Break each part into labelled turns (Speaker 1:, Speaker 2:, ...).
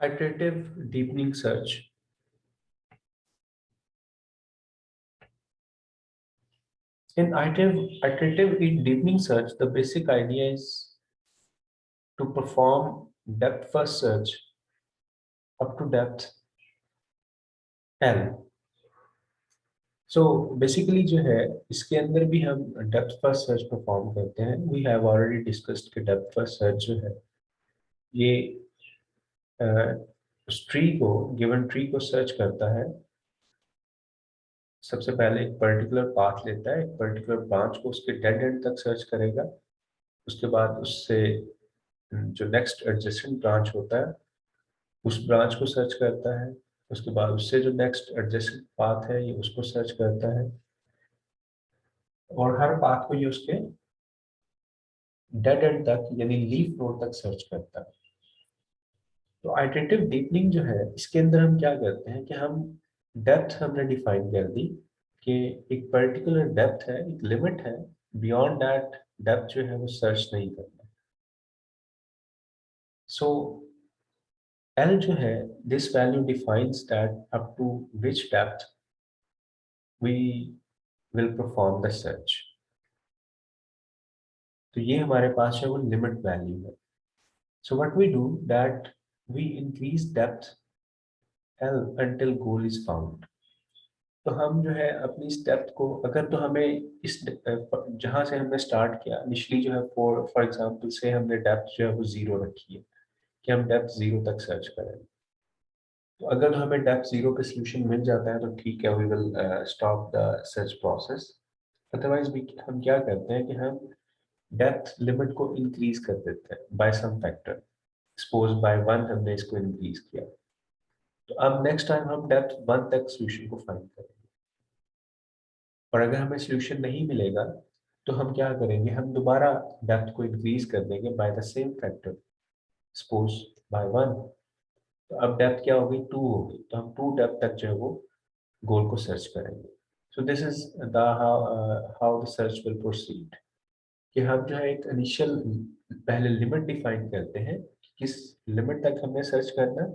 Speaker 1: Iterative deepening search. In iterative deepening search, the basic idea is to perform depth first search up to depth L. So basically जो है इसके अंदर भी हम depth first search perform करते हैं. We have already discussed कि depth first search जो है ये उस ट्री को गिवन ट्री को सर्च करता है. सबसे पहले एक पर्टिकुलर पाथ लेता है, एक पर्टिकुलर ब्रांच को उसके डेड एंड तक सर्च करेगा. उसके बाद उससे जो नेक्स्ट एडजेसेंट ब्रांच होता है उस ब्रांच को सर्च करता है. उसके बाद उससे जो नेक्स्ट एडजेसेंट पाथ है ये उसको सर्च करता है और हर पाथ को ये उसके डेड एंड तक यानी लीफ नोड तक सर्च करता है. तो आइटरेटिव डीपनिंग जो है इसके अंदर हम क्या करते हैं कि हम डेप्थ हमने डिफाइन कर दी कि एक पर्टिकुलर डेप्थ है, एक लिमिट है, बियॉन्ड दैट डेप्थ जो है वो सर्च नहीं करना. सो एल जो है this value defines that up to which depth we will perform the search. तो ये हमारे पास है वो लिमिट वैल्यू है. So what we do that we increase depth L until goal is found. तो हम जो है अपनी इस डेप्थ को अगर तो हमें इस जहाँ से हमने स्टार्ट किया इनिशियली जो है फॉर एग्जांपल से हमने डेप्थ जो है वो जीरो रखी है कि हम डेप्थ जीरो तक सर्च करें. तो अगर हमें डेप्थ जीरो का सोल्यूशन मिल जाता है तो ठीक है, we will stop the search process. Otherwise भी हम क्या करते हैं कि हम डेप्थ लिमिट को इंक्रीज कर देते हैं by some factor. Suppose by one हमने इसको इंक्रीज किया, तो अब नेक्स्ट टाइम हम डेप्थ वन तक सोल्यूशन को फाइंड करेंगे. और अगर हमें सोल्यूशन नहीं मिलेगा तो हम क्या करेंगे, हम दोबारा डेप्थ को इंक्रीज कर देंगे by the same factor, suppose by one. तो अब डेप्थ क्या होगी, टू होगी, तो हम टू डेप्थ तक जो है वो गोल को सर्च करेंगे. So this is the how the search will proceed. कि हम जो है एक इनिशियल पहले लिमिट डिफाइन करते हैं कि किस लिमिट तक हमें सर्च करना है.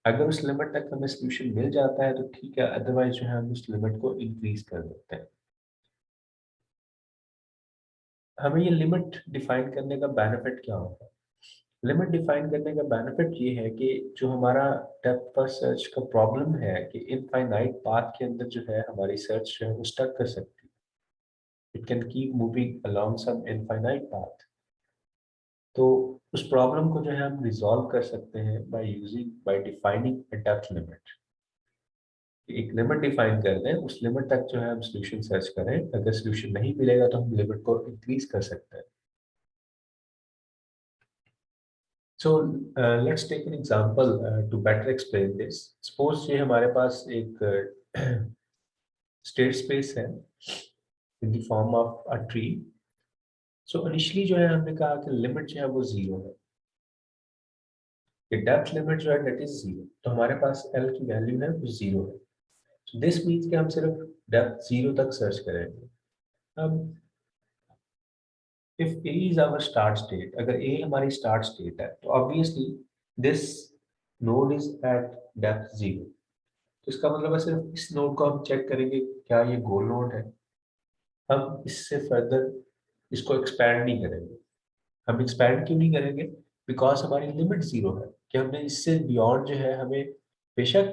Speaker 1: अगर उस लिमिट तक हमें सोल्यूशन मिल जाता है तो ठीक है, अदरवाइज जो है हम उस लिमिट को इंक्रीज कर देते हैं. हमें ये लिमिट डिफाइन करने का बेनिफिट क्या होगा. लिमिट डिफाइन करने का बेनिफिट ये है कि जो हमारा डेप्थ फर्स्ट सर्च का प्रॉब्लम है कि इनफाइनाइट पाथ के अंदर जो है हमारी सर्च जो है वो स्टक कर सकती है. It can keep moving along some infinite path. तो उस प्रॉब्लम को जो है हम रिजॉल्व कर सकते हैं बाय डिफाइनिंग अ डेप्थ लिमिट. एक लिमिट डिफाइन कर दें, उस लिमिट तक जो है हम सोल्यूशन सर्च करें. अगर सोल्यूशन नहीं मिलेगा तो हम लिमिट को इंक्रीज कर सकते हैं. So let's take an example to better explain this. Suppose ये हमारे पास एक स्टेट स्पेस है in the form of a tree. So initially जो है हमने कहा कि लिमिट जो है वो जीरो है, कि डेप्थ लिमिट जो है दैट इज जीरो. तो हमारे पास एल की वैल्यू है वो जीरो है. So this means कि हम सिर्फ डेप्थ जीरो तक सर्च करेंगे. अब if A is our start state, अगर A हमारी start state है तो obviously this node is at depth zero. तो इसका मतलब है सिर्फ इस नोड को हम चेक करेंगे क्या ये गोल नोड है. हम इससे फर्दर इसको एक्सपैंड नहीं करेंगे. हम एक्सपैंड क्यों नहीं करेंगे, बिकॉज हमारी लिमिट जीरो है कि हमने इससे बियॉन्ड जो है हमें बेशक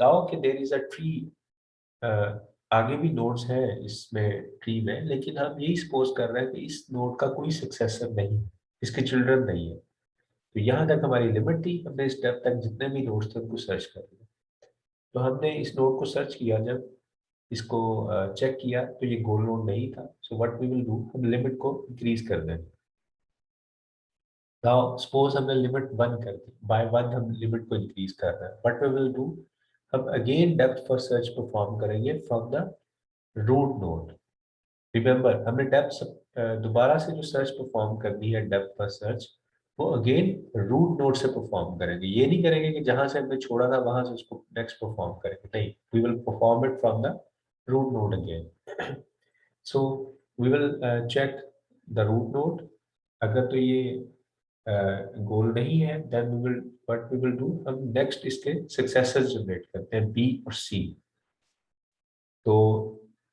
Speaker 1: दाओ कि देर इज अ ट्री, आगे भी नोड्स हैं इसमें ट्री में, लेकिन हम यही सपोज कर रहे हैं कि इस नोड का कोई सक्सेसर नहीं है, इसके चिल्ड्रन नहीं है. तो यहाँ तक हमारी लिमिट थी, हमने इस डेप्थ तक जितने भी नोड्स थे उनको सर्च कर लिया. तो हमने इस नोड को सर्च किया, जब इसको चेक किया तो ये गोल नोड नहीं था. So what we will do, हम लिमिट को इंक्रीज कर देंगे. नाउ सपोज हमने लिमिट वन कर दी, बाय वन हम लिमिट को इंक्रीज कर रहे हैं. व्हाट वी विल डू, हम again depth first search perform करेंगे from the root node. Remember हमने डेप्थ दोबारा से जो सर्च परफॉर्म करनी है डेप्थ फर्स्ट सर्च, वो अगेन रूट नोड से परफॉर्म करेंगे. ये नहीं करेंगे कि जहां से हमने छोड़ा था वहां से उसको नेक्स्ट परफॉर्म करेंगे, नहीं. We will perform it from the root node again. So we will check the root node. अगर तो ये गोल नहीं है, then we will what we will do, हम नेक्स्ट इसके सक्सेसर्स जनरेट करते हैं बी और सी। तो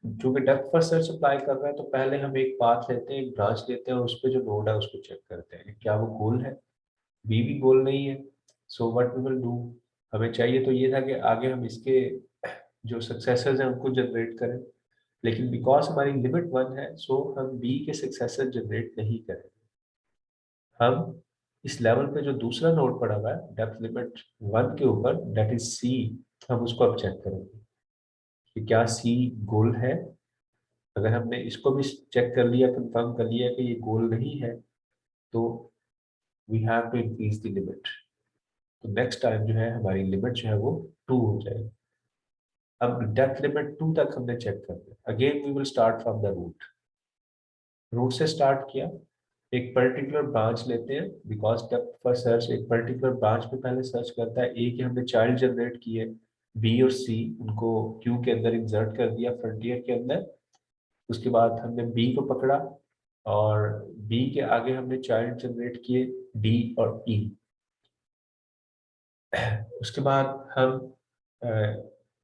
Speaker 1: चूंकि डेप्थ फर्स्ट सर्च अप्लाई कर रहे हैं तो पहले हम एक पाथ लेते हैं, एक ब्रांच लेते हैं और उस पर जो नोड है उसको चेक करते हैं क्या वो गोल है। बी भी गोल नहीं है, so what we will do, हमें चाहिए तो ये था कि आगे हम इसके जो सक्सेसर्स हैं उनको जनरेट करें, लेकिन बिकॉज हमारी लिमिट 1 है सो हम बी के सक्सेसर जनरेट नहीं करेंगे। हम इस लेवल पे जो दूसरा नोड पड़ा हुआ है डेप्थ लिमिट 1 के ऊपर, दैट इज सी, हम उसको अब चेक करेंगे कि क्या सी गोल है। अगर हमने इसको भी चेक कर लिया, कंफर्म कर लिया कि ये गोल नहीं है, तो we have to increase the limit. तो नेक्स्ट टाइम जो है हमारी लिमिट जो है वो 2 हो जाएगी। अब डेप्थ लिमिट 2 तक हमने चेक कर लिया, again we will start from the root. Root से स्टार्ट किया, एक पर्टिकुलर ब्रांच लेते हैं, बिकॉज डेप्थ फॉर सर्च एक पर्टिकुलर ब्रांच पे पहले सर्च करता है। ए के हमने चाइल्ड जनरेट किए, बी और सी उनको क्यू के अंदर इंसर्ट कर दिया फ्रंटियर के अंदर। उसके बाद हमने बी को पकड़ा और बी के आगे हमने चाइल्ड जनरेट किए डी और ई। उसके बाद हम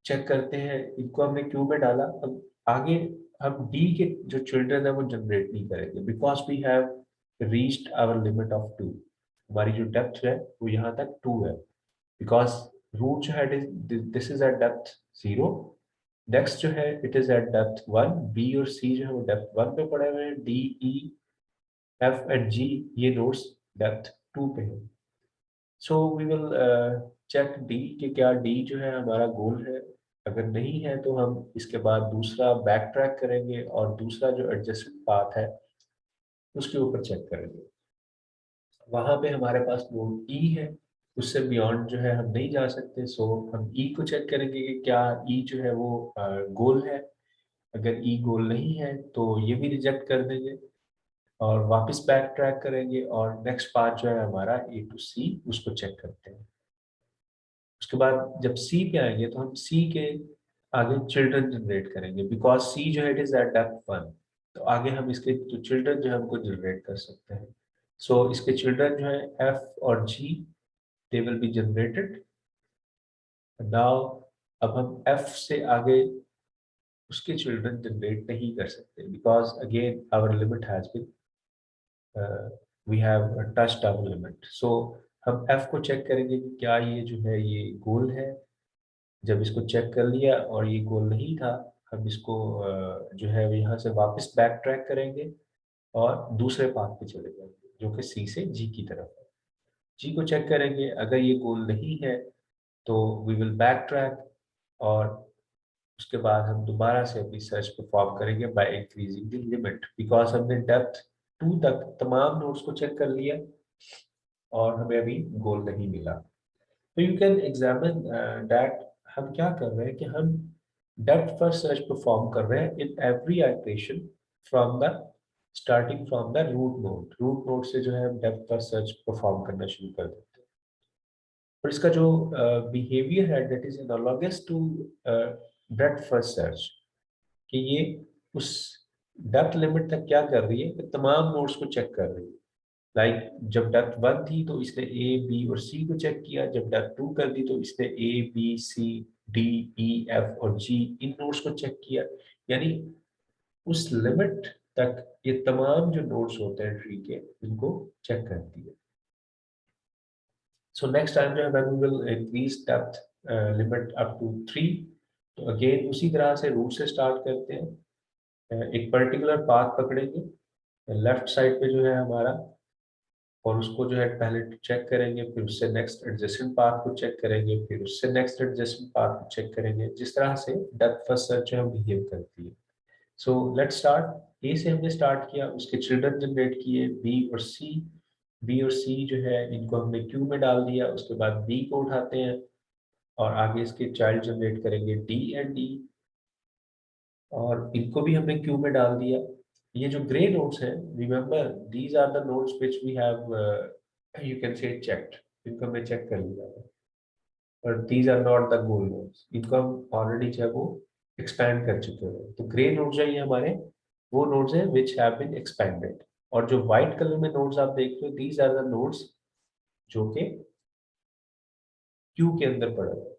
Speaker 1: चेक करते हैं, इनको हमने क्यू में डाला, अब आगे हम डी के जो चिल्ड्रन है वो जनरेट नहीं करेंगे because we have reached our limit of 2। हमारी जो डेप्थ है वो यहाँ तक 2 है, बिकॉज रूट जो है this is at depth 0। Next जो है it is at depth 1, B और सी जो है वो डेप्थ 1 पे पड़े हुए हैं, D E F and G ये नोड्स डेप्थ 2 पे है। So we will check D कि क्या डी जो है हमारा गोल है। अगर नहीं है तो हम इसके बाद दूसरा बैक ट्रैक करेंगे और दूसरा जो एडजेसेंट पाथ है उसके ऊपर चेक करेंगे। वहां पे हमारे पास नोड ई है, उससे बियॉन्ड जो है हम नहीं जा सकते, सो हम ई को चेक करेंगे कि क्या ई जो है वो गोल है। अगर ई गोल नहीं है तो ये भी रिजेक्ट कर देंगे और वापस बैक ट्रैक करेंगे और नेक्स्ट पार्ट जो है हमारा ए टू सी उसको चेक करते हैं। उसके बाद जब सी पे आएंगे तो हम सी के आगे चिल्ड्रन जनरेट करेंगे, बिकॉज सी जो है इट इज एट डेप्थ 1। तो आगे हम इसके जो चिल्ड्रन जो है हमको जनरेट कर सकते हैं। सो इसके चिल्ड्रन जो है एफ और G, they will be generated now. अब हम एफ से आगे उसके चिल्ड्रन जनरेट नहीं कर सकते because again our limit has been, we have touched our limit. So हम एफ को चेक करेंगे कि क्या ये जो है ये गोल है। जब इसको चेक कर लिया और ये गोल नहीं था, हम इसको जो है यहाँ से वापस बैक ट्रैक करेंगे और दूसरे पाथ पे चले जाएंगे जो कि सी से जी की तरफ है। जी को चेक करेंगे, अगर ये गोल नहीं है तो वी विल बैक ट्रैक और उसके बाद हम दोबारा से अपनी सर्च परफॉर्म करेंगे by increasing the limit, because हमने डेप्थ 2 तक तमाम नोड्स को चेक कर लिया और हमें अभी गोल नहीं मिला। तो यू कैन एग्जामिन दैट हम क्या कर रहे हैं कि हम डेप्थ फर्स्ट सर्च परफॉर्म कर रहे हैं in every iteration from the starting from the root node से जो है हम डेप्थ फर्स्ट सर्च परफॉर्म करना शुरू कर देते हैं। और इसका जो बिहेवियर है that is analogous to breadth first search, कि ये उस डेप्थ लिमिट तक क्या कर रही है कि तमाम नोड्स को चेक कर रही है। लाइक जब डेप्थ 1 थी तो इसने ए बी और सी को चेक किया, जब डेप्थ 2 कर दी तो इसने A B C D E F और जी इन नोड्स को चेक किया। यानी उस लिमिट तक ये तमाम जो नोड्स होते हैं ट्री के इनको चेक करती है। सो नेक्स्ट टाइम जो है when we will increase depth limit up to 3, तो अगेन उसी तरह से रूट से स्टार्ट करते हैं। एक पर्टिकुलर पाथ पकड़ेंगे लेफ्ट साइड पे जो है हमारा, और उसको जो है पहले चेक करेंगे, फिर उससे नेक्स्ट एडजेसेंट पाथ को चेक करेंगे, फिर उससे नेक्स्ट एडजेसेंट पाथ को चेक करेंगे, जिस तरह से डेप्थ फर्स्ट सर्च जो है बिहेव करती है। So let's start. ए से हमने स्टार्ट किया, उसके चिल्ड्रन जनरेट किए बी और सी। बी और सी जो है इनको हमने क्यू में डाल दिया, उसके बाद बी को उठाते हैं और आगे इसके चाइल्ड जनरेट करेंगे डी एंड ई, और इनको भी हमने क्यू में डाल दिया। ये जो ग्रे नोड्स हैं, remember these are the nodes which we have you can say checked, इनको हमने चेक कर लिया है, और these are not the goal nodes, इनको हम ऑलरेडी जो है वो एक्सपैंड कर चुके हैं। तो ग्रे नोड्स जो है ये हमारे वो नोड्स हैं व्हिच हैव बीन एक्सपैंडेड। और जो व्हाइट कलर में नोड्स आप देख रहे हो, दीज आर द नोड्स जो कि क्यू के अंदर पड़े हुए,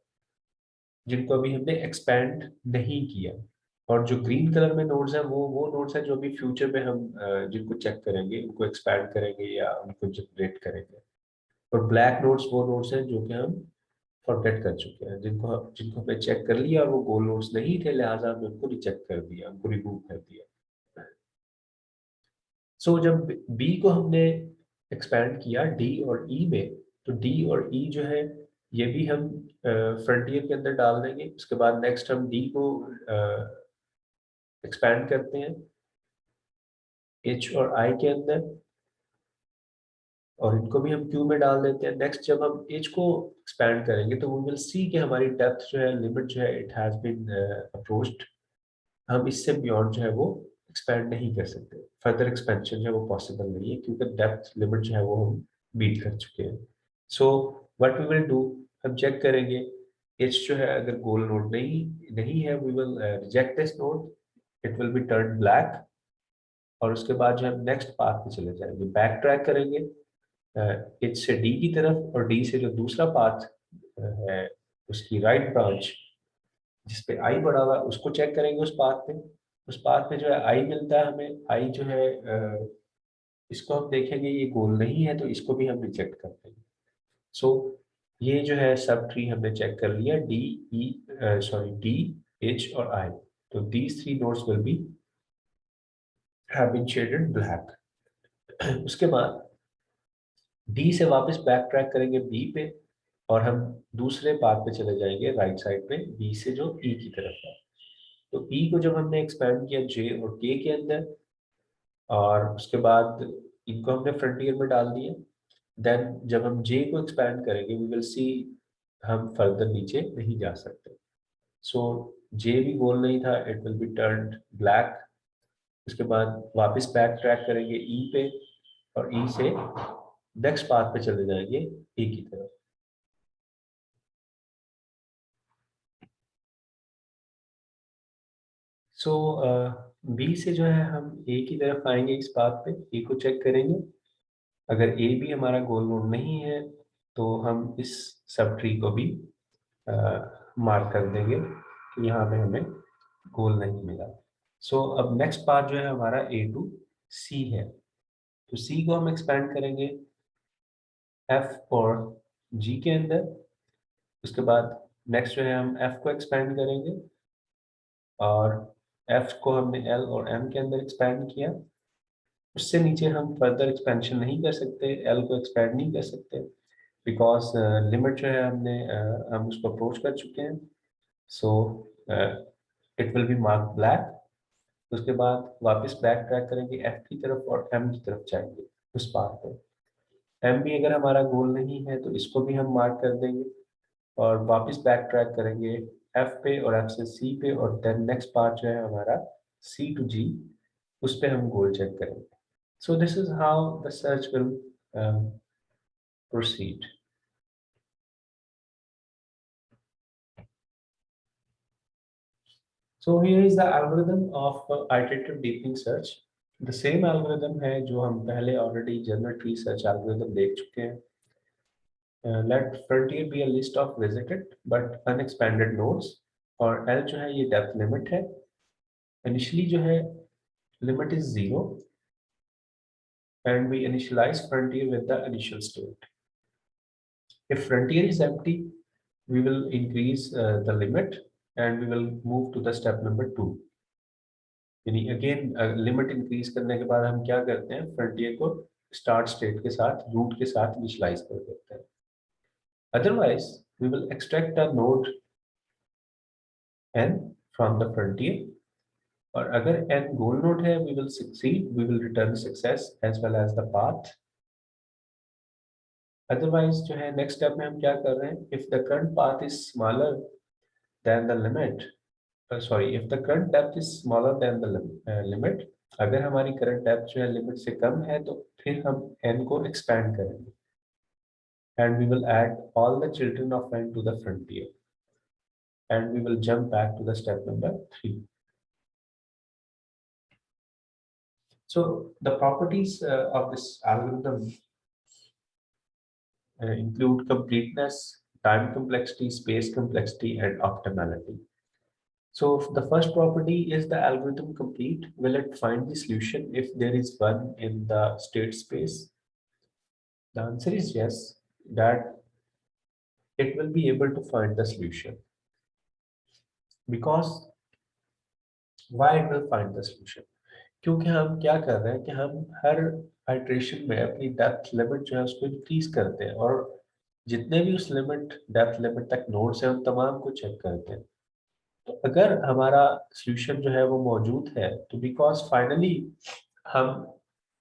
Speaker 1: जिनको अभी हमने एक्सपैंड नहीं किया। और जो ग्रीन कलर में नोड्स है वो नोड्स है जो अभी फ्यूचर में हम जिनको चेक करेंगे, उनको एक्सपैंड करेंगे या उनको जनरेट करेंगे। और ब्लैक नोड्स वो नोड्स हैं जो कि हम फॉरगेट कर चुके हैं, जिनको हमने चेक कर लिया और वो गोल नोड्स नहीं थे, लिहाजा हमने उनको रिजेक्ट कर दिया, उनको रिमूव कर दिया। सो जब बी को हमने एक्सपैंड किया डी और ई में, तो डी और ई जो है ये भी हम फ्रंटियर के अंदर डाल देंगे। उसके बाद नेक्स्ट हम डी को एक्सपैंड करते हैं एच और आई के अंदर, और इनको भी हम क्यू में डाल देते हैं। नेक्स्ट जब हम एच को एक्सपैंड करेंगे तो वी विल सी कि हमारी डेप्थ जो है, लिमिट जो है, इट हैज बीन अप्रोच्ड। हम इससे बियॉन्ड जो है वो एक्सपैंड नहीं कर सकते, फर्दर एक्सपेंशन जो है वो पॉसिबल नहीं है, क्योंकि डेप्थ लिमिट जो है वो हम बीट कर चुके हैं। So what we will do, हम चेक करेंगे एच जो है अगर गोल नोड नहीं नहीं है, we will reject this node, it will be turn black. और उसके बाद जो हम नेक्स्ट पाथ पे चले जाएंगे, बैक ट्रैक करेंगे एच से डी की तरफ, और डी से जो दूसरा पाथ है उसकी राइट ब्रांच जिसपे आई पड़ा हुआ है उसको चेक करेंगे। उस पाथ पे, उस पाथ पे जो है आई मिलता है हमें, आई जो है इसको हम देखेंगे ये गोल नहीं है तो इसको भी हम रिजेक्ट कर देंगे। सो ये जो है सब ट्री हमने चेक कर लिया, D E sorry D H और आई। तो these three nodes will be have been shaded black. उसके बाद डी से वापस बैक ट्रैक करेंगे बी पे, और हम दूसरे पाथ पे चले जाएंगे राइट साइड पे, बी से जो ई की तरफ है। तो ई को जब हमने एक्सपैंड किया जे और के के अंदर, और उसके बाद इनको हमने फ्रंटियर में डाल दिया, देन जब हम जे को एक्सपैंड करेंगे वी विल सी हम फर्दर नीचे नहीं जा सकते। सो जे भी गोल नहीं था, it will B turned black. उसके बाद वापस बैक ट्रैक करेंगे ई पे, और ई से नेक्स्ट पाथ पे चले जाएंगे ई की तरफ। सो बी से जो है हम ए की तरफ आएंगे, इस पाथ पे ए को चेक करेंगे। अगर ए भी हमारा गोल नोड नहीं है तो हम इस सब ट्री को भी मार्क कर देंगे कि यहाँ पे हमें गोल नहीं मिला। सो अब नेक्स्ट पार्ट जो है हमारा ए टू सी है, तो सी को हम एक्सपैंड करेंगे एफ और जी के अंदर। उसके बाद नेक्स्ट जो है हम एफ को एक्सपैंड करेंगे, और एफ को हमने एल और एम के अंदर एक्सपैंड किया। उससे नीचे हम फर्दर एक्सपेंशन नहीं कर सकते, एल को एक्सपैंड नहीं कर सकते, बिकॉज लिमिट जो है हम उसको अप्रोच कर चुके हैं। So it will B mark black. उसके बाद वापस बैक ट्रैक करेंगे एफ की तरफ और एम की तरफ जाएंगे उस पाथ पे। एम भी अगर हमारा गोल नहीं है तो इसको भी हम मार्क कर देंगे, और वापस बैक ट्रैक करेंगे एफ पे और एफ से सी पे, और देन नेक्स्ट पार्ट जो है हमारा सी टू जी, उस पे हम गोल चेक करेंगे। So this is how the search will proceed. So here is the algorithm of iterative deepening search. The same algorithm है जो हम पहले already general tree search algorithm देख चुके हैं। Let frontier be a list of visited but unexpanded nodes, और L जो है ये depth limit है। Initially जो है limit is 0, and we initialize frontier with the initial state. If frontier is empty, we will increase the limit and we will move to the step number 2. यानी again limit increase करने के बाद हम क्या करते हैं, फ्रंटियर को start state के साथ, रूट के साथ इनिशियलाइज कर देते हैं। Otherwise we will extract a node n from the frontier, और अगर n गोल नोड है we will succeed, we will return success as well as the path. Otherwise जो है नेक्स्ट स्टेप में हम क्या कर रहे हैं, if the current path is smaller than the limit, sorry if the current depth is smaller than the limit, अगर हमारी करंट डेप्थ जो है लिमिट से कम है तो फिर हम n को एक्सपैंड करेंगे, and we will add all the children of n to the frontier, and we will jump back to the step number 3. So the properties of this algorithm include completeness, time complexity, space complexity, and optimality. So the first property is the algorithm complete. Will it find the solution if there is one in the state space? The answer is yes, that it will be able to find the solution. Because why it will find the solution? क्योंकि हम क्या कर रहे हैं कि हम हर iteration में अपनी डेप्थ लिमिट जो है उसको इंक्रीज करते हैं, और जितने भी उस लिमिट डेप्थ लिमिट तक नोड्स हैं उन तमाम को चेक करते हैं। तो अगर हमारा सॉल्यूशन जो है वो मौजूद है, तो बिकॉज फाइनली हम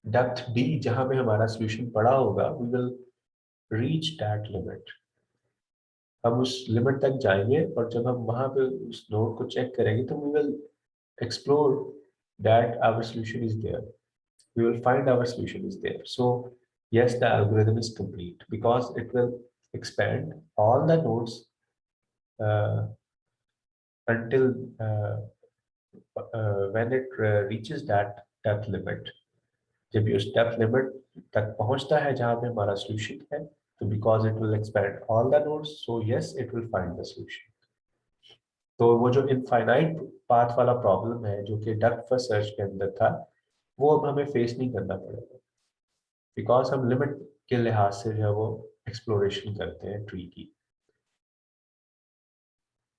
Speaker 1: डेप्थ डी जहां पे हमारा सॉल्यूशन पड़ा होगा, we will reach that limit. हम उस लिमिट तक जाएंगे और जब हम वहां पे उस नोड को चेक करेंगे तो we will explore that our solution is there. We will find our solution is there. So yes, the algorithm is complete because it will expand all the nodes uh, until when it reaches that depth limit. जब ये उस depth limit तक पहुंचता है जहां पे हमारा solution है, तो because it will expand all the nodes, so yes, it will find the solution. तो वो जो इनफाइनाइट पाथ वाला प्रॉब्लम है जो कि डेप्थ फर्स्ट सर्च के अंदर था, वो अब हमें फेस नहीं करना पड़ेगा, बिकॉज हम लिमिट के लिहाज से जो है वो एक्सप्लोरेशन करते हैं ट्री की।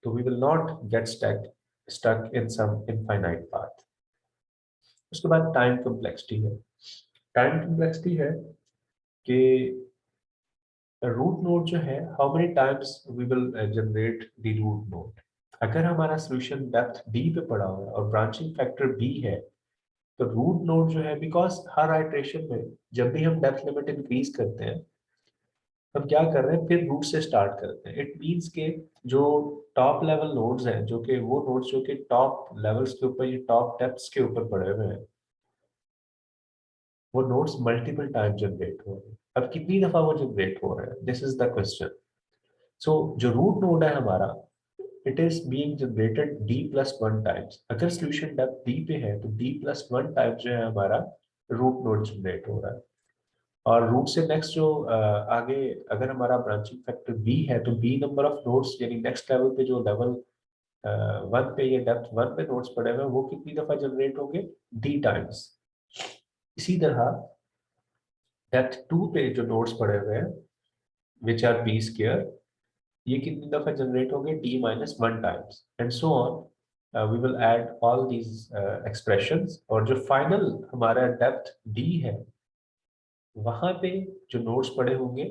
Speaker 1: तो we will not get stuck in some infinite path. उसके बाद टाइम कम्प्लेक्सिटी है। टाइम कम्प्लेक्सिटी है कि रूट नोड जो है, how many times we will generate the root node. अगर हमारा सोल्यूशन डेप्थ डी पे पड़ा हुआ है और ब्रांचिंग फैक्टर बी है, तो रूट नोड जो है, बिकॉज हर आइट्रेशन में जब भी हम डेप्थ लिमिट इंक्रीज करते हैं, हम क्या कर रहे हैं, फिर रूट से स्टार्ट करते हैं। इट मीन्स के जो टॉप लेवल नोड्स हैं, जो कि वो नोड्स जो कि टॉप लेवल्स के ऊपर, ये टॉप डेप्थ्स के ऊपर पड़े हुए हैं, वो नोड्स मल्टीपल टाइम जनरेट हो रहे हैं। अब कितनी दफा वो जनरेट हो रहे हैं, दिस इज द क्वेश्चन। सो जो रूट नोड है हमारा, it is being generated d plus one times. अगर सोल्यूशन डेप्थ d पे है तो d प्लस वन टाइम्स जो है हमारा रूट नोड जनरेट हो रहा है। और रूट से नेक्स्ट जो आगे अगर हमारा ब्रांचिंग फैक्टर b है, तो b नंबर ऑफ नोड्स, यानी नेक्स्ट लेवल पे जो लेवल वन पे या डेप्थ वन पे नोड्स पड़े हुए हैं, वो कितनी दफा जनरेट होंगे, d टाइम्स। इसी तरह डेप्थ टू पे जो नोड्स पड़े हुए हैं, विच आर b स्क्वायर, ये कितनी दफा जनरेट होंगे, d minus one times, and so on. We will add all these expressions, और जो फाइनल हमारा डेप्थ d है, वहां पे जो नोड्स पड़े होंगे,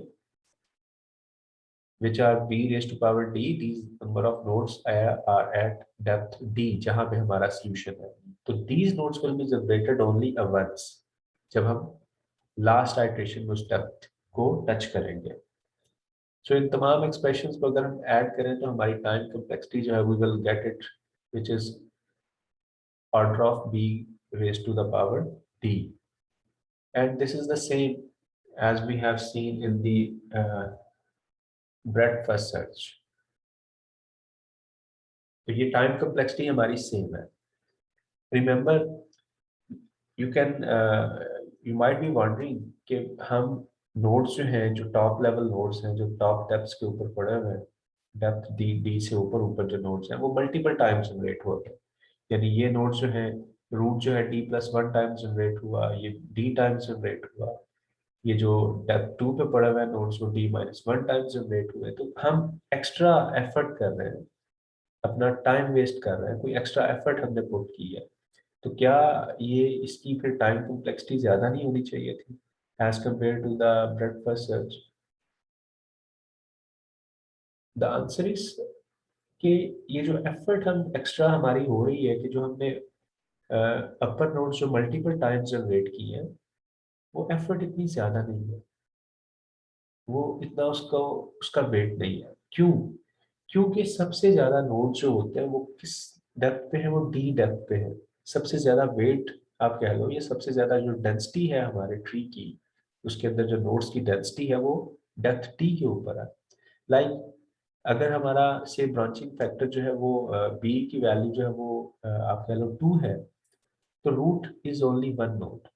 Speaker 1: which are b raised to power d, these number of nodes are at depth d जहां पे हमारा solution है। तो these nodes will be generated only once, जब हम लास्ट आइट्रेशन में उस डेप्थ को टच करेंगे। सो इन तमाम एक्सप्रेशंस को अगर हम ऐड करें तो हमारी टाइम कम्प्लेक्सिटी जो है, we will get it which is order of b raised to the power d, and this is the same as we have seen in the breadth first search। तो ये time complexity हमारी same है। Remember, you can you might be wondering कि हम nodes जो हैं, जो top level nodes हैं, जो टॉप डेप्थ्स के ऊपर पड़े हुए हैं, डेप्थ डी डी से ऊपर ऊपर जो नोड्स हैं, वो मल्टीपल टाइम जनरेट होते हैं। यानी ये नोड्स जो है, रूट जो है D plus one time generate हुआ, ये डी टाइम जनरेट हुआ, ये जो डेप्थ टू पे पड़ा हुआ है नोड्स, वो D minus one time generate हुए। तो हम एक्स्ट्रा एफर्ट कर रहे हैं, अपना टाइम वेस्ट कर रहे हैं, कोई एक्स्ट्रा एफर्ट हमने पुट की है। तो क्या ये इसकी फिर टाइम कम्प्लेक्सिटी ज्यादा नहीं होनी चाहिए थी as compare to the breadth first search? The answer is कि ये जो एफर्ट हम एक्स्ट्रा हमारी हो रही है, कि जो हमने अपर नोड्स जो मल्टीपल टाइम्स जनरेट की है, वो एफर्ट इतनी ज्यादा नहीं है, वो इतना उसका उसका वेट नहीं है। क्यों? क्योंकि सबसे ज्यादा नोड जो होते हैं वो किस डेप्थ पे है, वो डी डेप्थ पे है। सबसे ज्यादा वेट आप कह लो, ये सबसे ज्यादा जो डेंसिटी है हमारे ट्री की, उसके अंदर जो नोड्स की डेंसिटी है, वो डेप्थ टी के ऊपर है। लाइक अगर हमारा से ब्रांचिंग फैक्टर जो है वो बी की वैल्यू जो है वो आप कह लो टू है, तो root is only one node.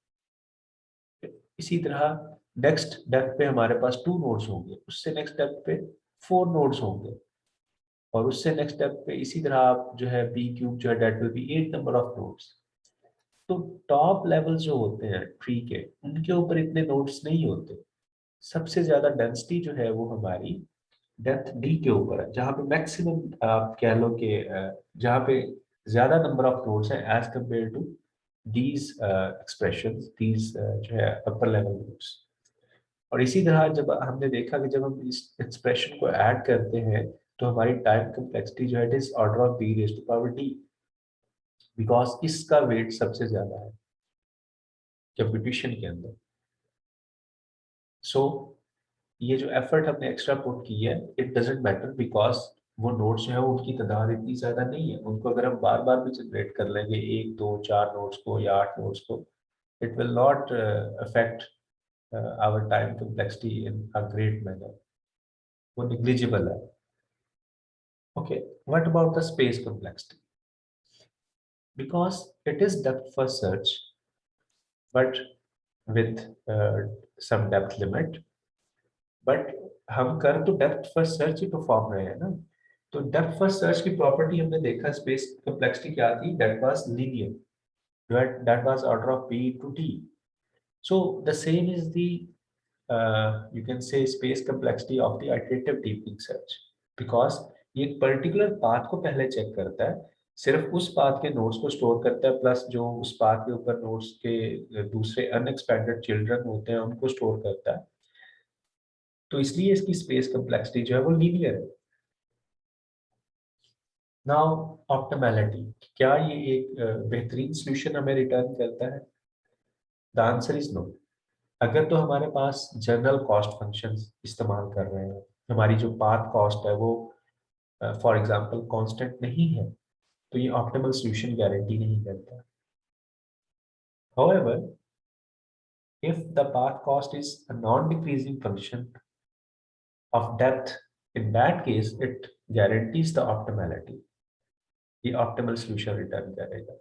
Speaker 1: इसी तरह नेक्स्ट डेप्थ पे हमारे पास 2 नोड्स होंगे, उससे नेक्स्ट डेप्थ पे 4 नोड्स होंगे, और उससे नेक्स्ट डेप्थ पे इसी तरह आप जो है बी क्यूब जो है that will be 8 number of nodes. तो टॉप लेवल जो होते हैं ट्री के, उनके ऊपर इतने नोड्स नहीं होते। सबसे ज्यादा डेंसिटी जो है वो हमारी डेप्थ डी के ऊपर है, जहाँ पे मैक्सिमम आप कह लो कि जहाँ पे ज्यादा नंबर ऑफ नोड्स हैं as compare to these expressions, these जो है अपर लेवल नोड्स। और इसी तरह जब हमने देखा कि जब हम इस एक्सप्रेशन को ऐड करते हैं तो हमारी टाइम कम्प्लेक्सिटी जो है it is order of B raise to power D, because इसका वेट सबसे ज्यादा है कंप्यूटेशन के अंदर। सो ये जो एफर्ट हमने एक्स्ट्रा पुट की है इट डजेंट मैटर, बिकॉज वो नोट्स जो है वो उनकी तादाद इतनी ज्यादा नहीं है, उनको अगर हम बार बार भी जनरेट कर लेंगे 1 2 4 नोट्स को या 8 नोट्स को, it will not affect our time complexity in a great manner, वो निग्लिजिबल है। Okay, what about the space complexity? because it is depth first search but with some depth limit, but हम कर तो depth first search ही perform रहे हैं ना। तो depth first search की प्रॉपर्टी हमने देखा स्पेस कम्प्लेक्सिटी क्या थी, that was linear, that was order of p to t। so the same is the you can say space complexity of the iterative deepening search, because ये एक particular path को पहले check करता है, सिर्फ उस पाथ के नोड्स को स्टोर करता है, प्लस जो उस पाथ के ऊपर नोड्स के दूसरे अनएक्सपेक्टेड चिल्ड्रन होते हैं उनको स्टोर करता है। तो इसलिए इसकी स्पेस कम्प्लेक्सिटी जो है वो लीनियर है। नाउ ऑप्टिमैलिटी, क्या ये एक बेहतरीन सॉल्यूशन हमें रिटर्न करता है? The answer is no. अगर तो हमारे पास जनरल कॉस्ट फंक्शंस इस्तेमाल कर रहे हैं, हमारी जो पाथ कॉस्ट है वो फॉर एग्जांपल कांस्टेंट नहीं है, तो ये ऑप्टिमल सॉल्यूशन गारंटी नहीं करता। However, if the path cost is a non-decreasing function of depth, in that case it guarantees the optimality, ये ऑप्टिमल सॉल्यूशन रिटर्न करेगा।